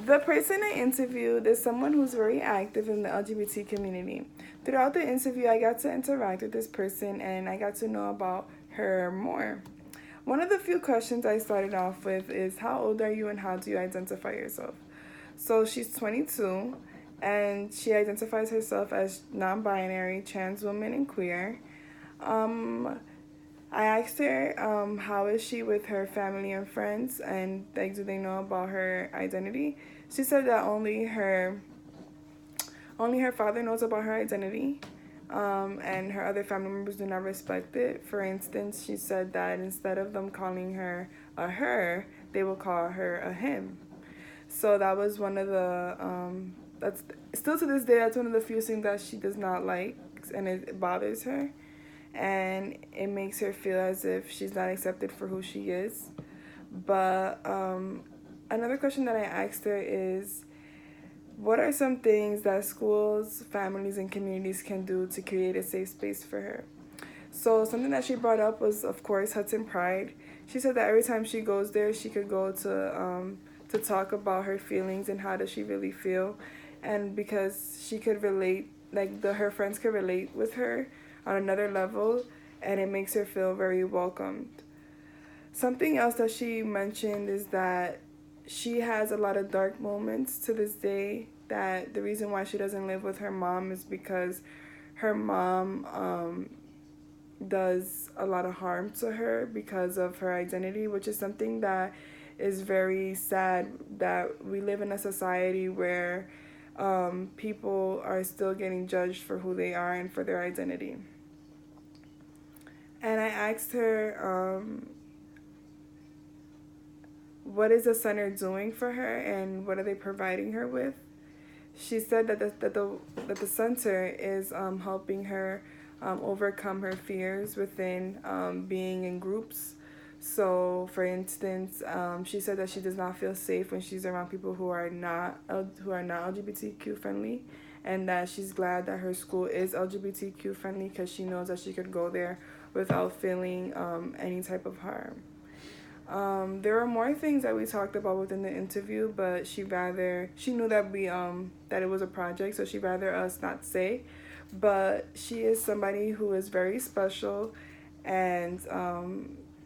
The person I interviewed is someone who's very active in the LGBT community. Throughout the interview, I got to interact with this person and I got to know about her more. One of the few questions I started off with is, how old are you and how do you identify yourself? So she's 22 and she identifies herself as non binary, trans woman, and queer. Um, I asked her, how is she with her family and friends, and like, do they know about her identity? She said that only her father knows about her identity, and her other family members do not respect it. For instance, she said that instead of them calling her a her, they will call her a him. So that was one of the that's still to this day, that's one of the few things that she does not like, and it bothers her, and it makes her feel as if she's not accepted for who she is. But another question that I asked her is, what are some things that schools, families, and communities can do to create a safe space for her? So something that she brought up was, of course, Hudson Pride. She said that every time she goes there, she could go to talk about her feelings and how does she really feel, and because she could relate, like her friends could relate with her on another level, and it makes her feel very welcomed. Something else that she mentioned is that she has a lot of dark moments to this day. That the reason why she doesn't live with her mom is because her mom does a lot of harm to her because of her identity, which is something that is very sad, that we live in a society where people are still getting judged for who they are and for their identity. And I asked her, what is the center doing for her and what are they providing her with? She said that the center is helping her overcome her fears within being in groups. So, for instance, she said that she does not feel safe when she's around people who are not LGBTQ friendly, and that she's glad that her school is LGBTQ friendly because she knows that she could go there without feeling any type of harm. There were more things that we talked about within the interview, but she knew that that it was a project, so she'd rather us not say. But she is somebody who is very special, and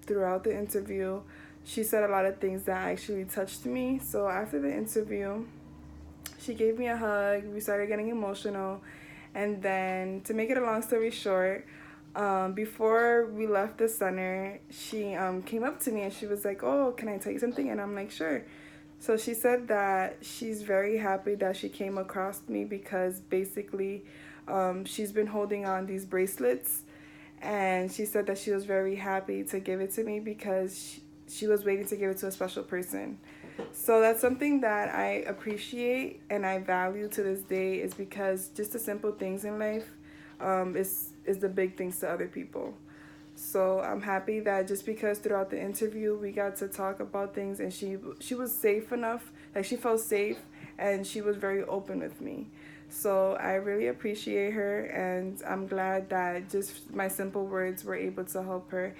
throughout the interview, she said a lot of things that actually touched me. So after the interview, she gave me a hug. We started getting emotional, and then to make it a long story short, before we left the center, she came up to me and she was like, "Oh, can I tell you something?" And I'm like, "Sure." So she said that she's very happy that she came across me because basically she's been holding on these bracelets, and she said that she was very happy to give it to me because she was waiting to give it to a special person. So that's something that I appreciate and I value to this day, is because just the simple things in life is the big things to other people. So I'm happy that just because throughout the interview we got to talk about things, and she was safe enough, like she felt safe, and she was very open with me. So I really appreciate her, and I'm glad that just my simple words were able to help her